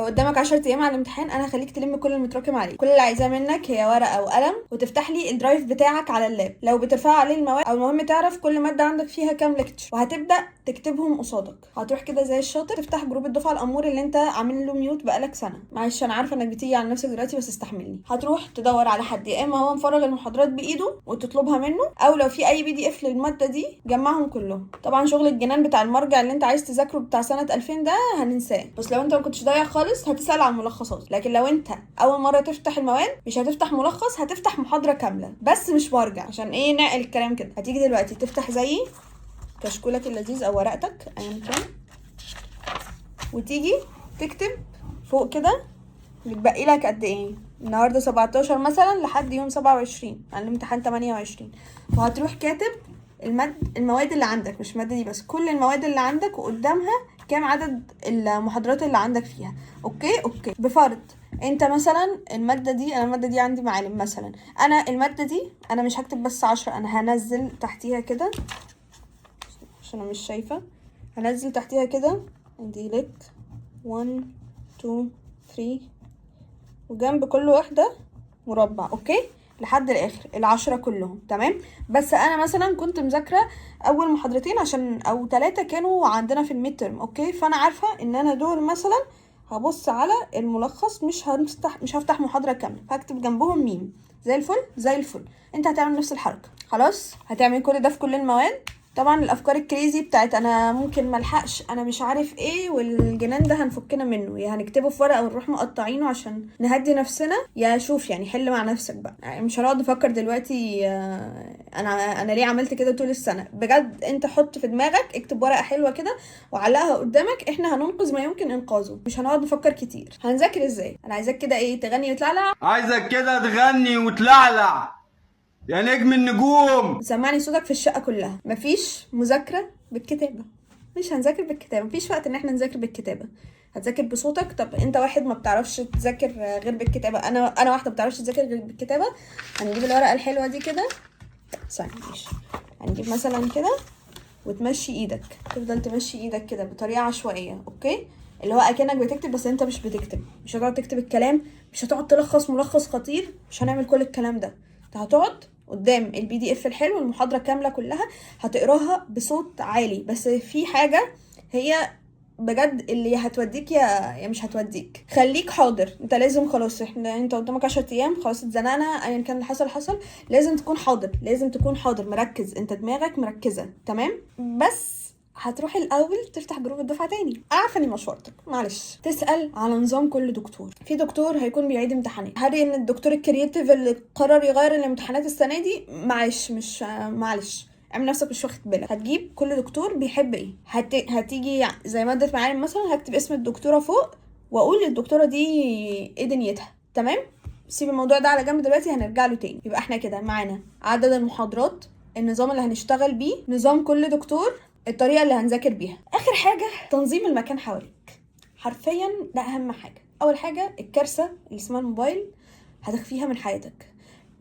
لو قدامك 10 ايام على الامتحان انا هخليك تلم كل المتراكم عليك. كل اللي عايزاه منك هي ورقه وقلم وتفتح لي الدرايف بتاعك على اللاب لو بترفع عليه المواد، او المهم تعرف كل ماده عندك فيها كام ليكتشر، وهتبدا تكتبهم قصادك. هتروح كده زي الشاطر تفتح جروب الدفعه الامور اللي انت عامل له ميوت بقالك سنه. معلش انا عارفه انك بتيجي على نفسك دلوقتي بس استحملني. هتروح تدور على حد يا اما هو مفرغ المحاضرات بايده وتطلبها منه، او لو في اي PDF للماده دي جمعهم كلهم. طبعا شغل الجنان بتاع المرجع اللي انت عايز تذاكره بتاع سنه 2000 ده هننساه، بس لو انت ما كنتش ضايع خالص هتسال عن ملخصات. لكن لو انت اول مره تفتح المواد مش هتفتح ملخص، هتفتح محاضره كامله بس مش مرجع. عشان ايه نعقل الكلام كده؟ هتيجي دلوقتي تفتح زي كشكولك اللذيذ او ورقتك ايا كان، وتيجي تكتب فوق كده بتبقي لك قد ايه. النهارده 17 مثلا لحد يوم 27 على الامتحان 28، وهتروح كاتب المواد اللي عندك، مش الماده دي بس، كل المواد اللي عندك وقدامها كام عدد المحاضرات اللي عندك فيها. اوكي بفرض انت مثلا الماده دي، انا الماده دي عندي معالم مثلا، انا الماده دي انا مش هكتب بس 10، انا هنزل تحتيها كده عشان انا مش شايفه، هنزل تحتيها كده ديليت 1 2 3 وجنب كل واحده مربع. اوكي لحد الاخر 10 كلهم تمام. بس انا مثلا كنت مذاكره اول محاضرتين عشان او 3 كانوا عندنا في الميد ترم. اوكي فانا عارفه ان انا دول مثلا هبص على الملخص، مش هفتح محاضره كامله، فاكتب جنبهم ميم. زي الفل. انت هتعمل نفس الحركه. خلاص هتعمل كل ده في كل المواد. طبعا الافكار الكريزي بتاعت انا ممكن ملحقش انا مش عارف ايه والجنان ده هنفكنا منه، يا هنكتبه في ورقه ونروح مقطعينه عشان نهدي نفسنا، يا شوف يعني حل مع نفسك بقى. يعني مش هنقعد نفكر دلوقتي انا ليه عملت كده طول السنه. بجد انت حط في دماغك، اكتب ورقه حلوه كده وعلقها قدامك، احنا هننقذ ما يمكن انقاذه، مش هنقعد نفكر كتير. هنذاكر ازاي؟ انا عايزاك كده ايه، تغني وتلعلع. عايزك كده تغني وتلعلع يا نجم النجوم. سمعني صوتك في الشقه كلها. مفيش مذاكره بالكتابه، مش هنذاكر بالكتابه، مفيش وقت ان احنا نذاكر بالكتابه. هتذاكر بصوتك. طب انت واحد ما بتعرفش تذاكر غير بالكتابه، انا واحده ما بتعرفش تذاكر غير بالكتابه. هنجيب الورقه الحلوه دي كده، ثانيه ماشي، هنجيب مثلا كده وتمشي ايدك، تفضل تمشي ايدك كده بطريقه عشوائيه. اوكي اللي هو اكنك بتكتب بس انت مش بتكتب، مش هتقعد تكتب الكلام، مش هتقعد تلخص ملخص خطير، مش هنعمل كل الكلام ده. انت هتقعد قدام PDF الحلو المحاضره كامله كلها هتقراها بصوت عالي. بس في حاجه هي بجد اللي هتوديك يا مش هتوديك، خليك حاضر. انت لازم خلاص، انت قدامك 10 ايام خلاص اتزنقنا، ايا كان اللي حصل لازم تكون حاضر، لازم تكون حاضر مركز، انت دماغك مركزه تمام. بس هتروح الاول تفتح جروب الدفعه تاني، عارفه اني مشورتك، معلش تسال على نظام كل دكتور. في دكتور هيكون بيعيد امتحانات، هل ان الدكتور الكرييتيف اللي قرر يغير الامتحانات السنه دي؟ معلش مش معلش، اعمل نفسك مش واخد بالك. هتجيب كل دكتور بيحب ايه، هتيجي زي ماده معالم مثلا، هكتب اسم الدكتوره فوق واقول الدكتوره دي ايه دنيتها تمام. سيب الموضوع ده على جنب دلوقتي، هنرجع له تاني. يبقى احنا كده معانا عدد المحاضرات، النظام اللي هنشتغل بيه، نظام كل دكتور، الطريقه اللي هنذاكر بيها، اخر حاجه تنظيم المكان حواليك. حرفيا ده اهم حاجه. اول حاجه الكارثه اللي اسمها الموبايل هتخفيها من حياتك.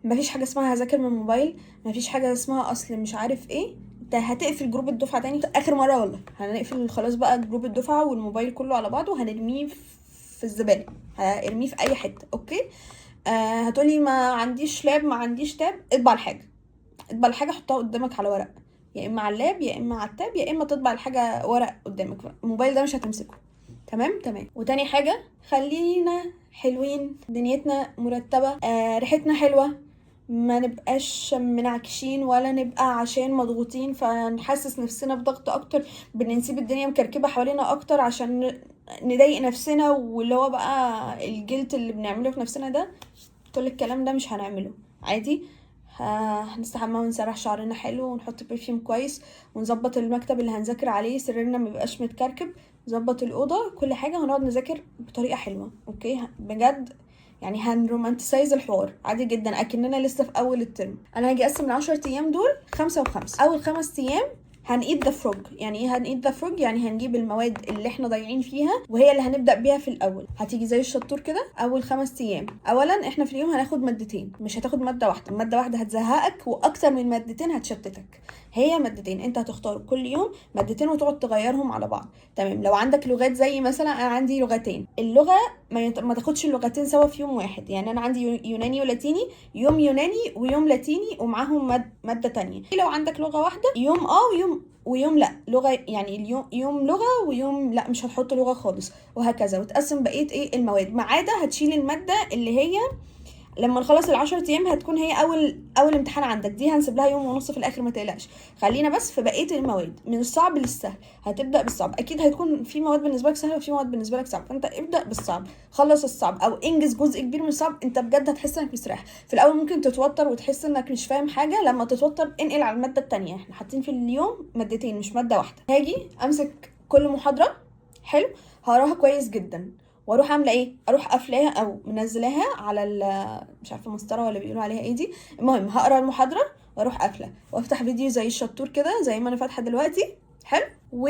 مفيش حاجه اسمها هذاكر من الموبايل، مفيش حاجه اسمها اصل مش عارف ايه. انت هتقفل جروب الدفعه تاني اخر مره والله، هنقفل خلاص بقى جروب الدفعه والموبايل كله على بعضه، هنرميه في الزباله، هرميه في اي حته. اوكي هتقولي ما عنديش لاب ما عنديش تاب، اطبع الحاجه حطها قدامك على ورق، يا اما على اللاب يا اما على التاب يا اما تطبع الحاجه ورق قدامك. الموبايل ده مش هتمسكه تمام. وتاني حاجه خلينا حلوين، دنيتنا مرتبه، ريحتنا حلوه، ما نبقاش منعكشين ولا نبقى عشان مضغوطين فنحسس نفسنا بضغط اكتر، بنسيب الدنيا مكركبه حوالينا اكتر عشان نضايق نفسنا، واللي هو بقى الجلد اللي بنعمله في نفسنا ده. كل الكلام ده مش هنعمله عادي. هنستحمى ونسرح شعرنا حلو ونحط برفيوم كويس ونظبط المكتب اللي هنذاكر عليه، سريرنا ميبقاش متكركب، نظبط الاوضه، كل حاجه، وهنقعد نذاكر بطريقه حلوه. اوكي بجد يعني هنرومانتسايز الحوار عادي جدا اكننا لسه في اول الترم. انا هاجي اقسم ال10 ايام دول 5 و5. اول 5 ايام هنقيد ذا فروج. يعني ايه هنقيد ذا فروج؟ يعني هنجيب المواد اللي احنا ضايعين فيها وهي اللي هنبدا بيها في الاول. هتيجي زي الشطور كده اول 5 ايام. اولا احنا في اليوم هناخد مادتين، مش هتاخد ماده واحده. ماده واحده هتزهقك، واكتر من مادتين هتشتتك. هي مادتين، انت هتختار كل يوم مادتين وتقعد تغيرهم على بعض. تمام. لو عندك لغات زي مثلا انا عندي لغتين، اللغه ما تاخدش اللغتين سوا في يوم واحد. يعني انا عندي يوناني ولاتيني، يوم يوناني ويوم لاتيني ومعاهم ماده تانية. لو عندك لغه واحده يوم ويوم لا لغه، يعني اليوم يوم لغه ويوم لا مش هتحط لغه خالص، وهكذا. وتقسم بقيه ايه المواد، ما عدا هتشيل الماده اللي هي لما نخلص ال10 ايام هتكون هي اول امتحان عندك، دي هنسيب لها يوم ونص في الاخر، ما تقلقش. خلينا بس في بقيه المواد من الصعب للسهل. هتبدا بالصعب، اكيد هيكون في مواد بالنسبه لك سهله وفي مواد بالنسبه لك صعب، فانت ابدا بالصعب، خلص الصعب او انجز جزء كبير من الصعب. انت بجد هتحس انك مستريح. في الاول ممكن تتوتر وتحس انك مش فاهم حاجه، لما تتوتر انقل على الماده التانية. احنا حاطين في اليوم مادتين مش ماده واحده. هاجي امسك كل محاضره، حلو، هقراها كويس جدا، واروح عامله ايه، اروح قافلاها او منزلاها على مش عارفه مسطره ولا بيقولوا عليها ايه دي. المهم هقرا المحاضره واروح قافله وافتح فيديو زي الشطور كده زي ما انا فاتحه دلوقتي، حلو. و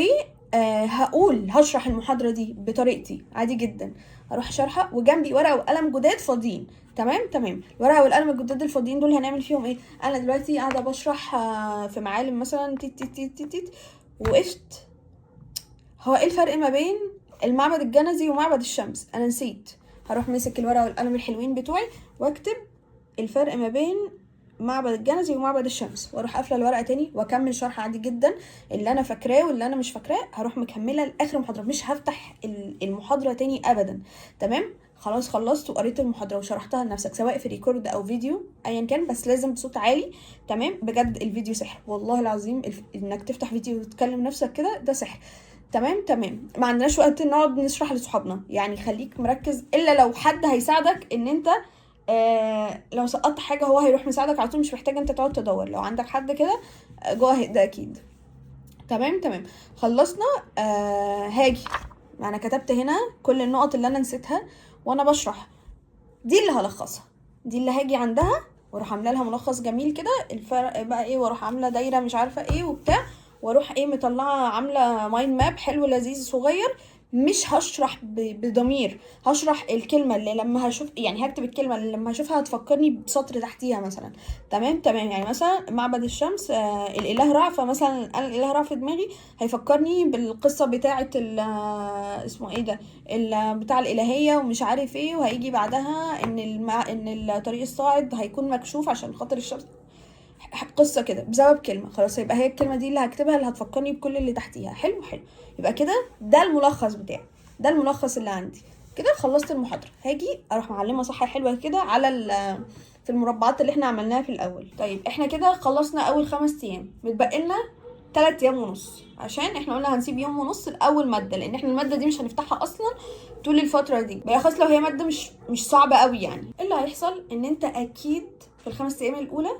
هشرح المحاضره دي بطريقتي عادي جدا. هروح شرحها وجنبي ورقه وقلم جداد فاضيين. تمام. الورقه والقلم الجداد الفاضيين دول هنعمل فيهم ايه؟ انا دلوقتي قاعده بشرح في معالم مثلا تيت تيت تيت تيت، وقفت. هو ايه الفرق ما بين المعبد الجنزي ومعبد الشمس؟ انا نسيت. هروح مسك الورقه والقلم الحلوين بتوعي واكتب الفرق ما بين معبد الجنزي ومعبد الشمس، واروح قافله الورقه تاني واكمل شرح عادي جدا. اللي انا فاكراه واللي انا مش فاكراه هروح مكمله لاخر المحاضره، مش هفتح المحاضره تاني ابدا. تمام. خلاص خلصت وقريت المحاضره وشرحتها لنفسك، سواء في ريكورد او فيديو ايا كان، بس لازم بصوت عالي. تمام. بجد الفيديو سحر والله العظيم، انك تفتح فيديو وتتكلم نفسك كده ده سحر. تمام. ما عندناش وقت نقعد نشرح لصحابنا، يعني خليك مركز. الا لو حد هيساعدك ان انت لو سقطت حاجه هو هيروح مساعدك على طول، مش محتاج انت تقعد تدور. لو عندك حد كده جوه ده اكيد. تمام. خلصنا. هاجي انا كتبت هنا كل النقط اللي انا نسيتها وانا بشرح، دي اللي هلخصها، دي اللي هاجي عندها واروح عامله لها ملخص جميل كده. الفرق بقى ايه، واروح عامله دايره مش عارفه ايه وبتاع، واروح ايه مطلعه عامله مايند ماب حلو لذيذ صغير. مش هشرح بضمير، هشرح الكلمه اللي لما هشوف، يعني هكتب الكلمه اللي لما هشوفها هتفكرني بسطر تحتيها مثلا. تمام. يعني مثلا معبد الشمس الاله رع، فمثلا انا الاله رع في دماغي هيفكرني بالقصه بتاعه اسمه ايه ده، بتاع الالهيه ومش عارف ايه، وهيجي بعدها ان الطريق الصاعد هيكون مكشوف عشان خاطر الشمس. قصه كده بسبب كلمه، خلاص يبقى هي الكلمه دي اللي هكتبها اللي هتفكرني بكل اللي تحتيها. حلو. يبقى كده ده الملخص بتاعي، ده الملخص اللي عندي. كده خلصت المحاضره، هاجي اروح معلمه صح حلوه كده على في المربعات اللي احنا عملناها في الاول. طيب احنا كده خلصنا اول 5 ايام، متبقي لنا 3 ايام ونص، عشان احنا قلنا هنسيب يوم ونص لاول ماده، لان احنا الماده دي مش هنفتحها اصلا طول الفتره دي، بالاخص لو هي ماده مش صعبه قوي. يعني اللي هيحصل ان انت اكيد في ال5 ايام الاولى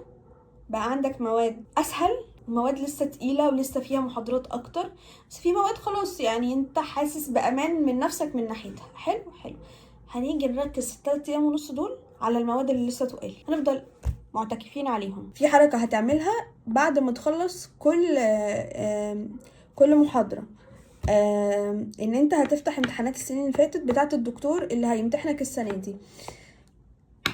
بقى عندك مواد اسهل، مواد لسه تقيله ولسه فيها محاضرات اكتر، بس في مواد خلاص يعني انت حاسس بامان من نفسك من ناحيتها. حلو. هنيجي نركز في ال3 ايام ونص دول على المواد اللي لسه تقال، هنفضل معتكفين عليهم. في حركه هتعملها بعد ما تخلص كل محاضره، ان انت هتفتح امتحانات السنين اللي فاتت بتاعه الدكتور اللي هيمتحنك السنه دي،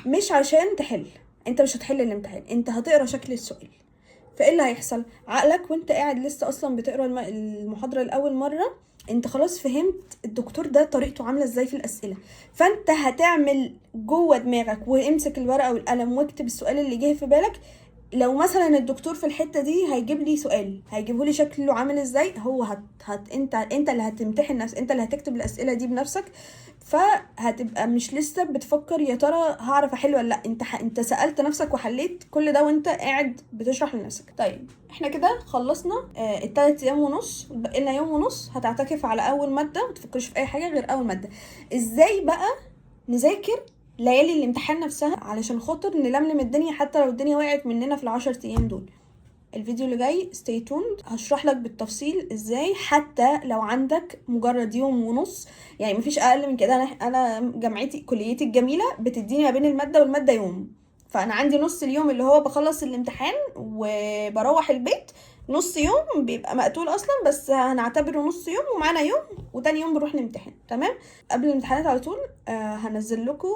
مش عشان تحل، انت مش هتحل الامتحان، انت هتقرا شكل السؤال. فايه اللي هيحصل؟ عقلك وانت قاعد لسه اصلا بتقرا المحاضره لاول مره، انت خلاص فهمت الدكتور ده طريقته عامله ازاي في الاسئله، فانت هتعمل جوه دماغك وامسك الورقه والقلم واكتب السؤال اللي جه في بالك. لو مثلا الدكتور في الحته دي هيجيب لي سؤال، هيجيبه لي شكله عامل ازاي، هو انت اللي هتمتحن نفسك، انت اللي هتكتب الاسئله دي بنفسك. فهتبقى مش لسه بتفكر يا ترى هعرف احل ولا لا، انت سالت نفسك وحليت كل ده وانت قاعد بتشرح لنفسك. طيب احنا كده خلصنا ال3 ايام ونص، بقى لنا يوم ونص هتعتكف على اول ماده، ما تفكرش في اي حاجه غير اول ماده. ازاي بقى نذاكر ليالي الامتحان نفسها علشان خاطر نلملم الدنيا حتى لو الدنيا وقعت مننا في ال10 ايام دول؟ الفيديو اللي جاي stay tuned، هشرح لك بالتفصيل ازاي حتى لو عندك مجرد يوم ونص، يعني مفيش اقل من كده. انا جامعتي كليتي الجميله بتديني ما بين الماده والماده يوم، فانا عندي نص اليوم اللي هو بخلص الامتحان وبروح البيت نص يوم بيبقى مقتول اصلا، بس هنعتبره نص يوم ومعانا يوم، وتاني يوم بنروح نمتحن. تمام. قبل الامتحانات على طول هنزل لكم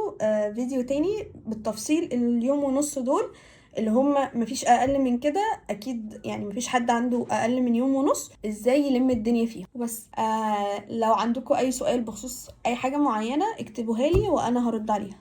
فيديو تاني بالتفصيل اليوم ونص دول اللي هم مفيش اقل من كده اكيد، يعني مفيش حد عنده اقل من يوم ونص، ازاي يلم الدنيا فيهم. وبس لو عندكم اي سؤال بخصوص اي حاجة معينة اكتبوها لي وانا هرد عليها.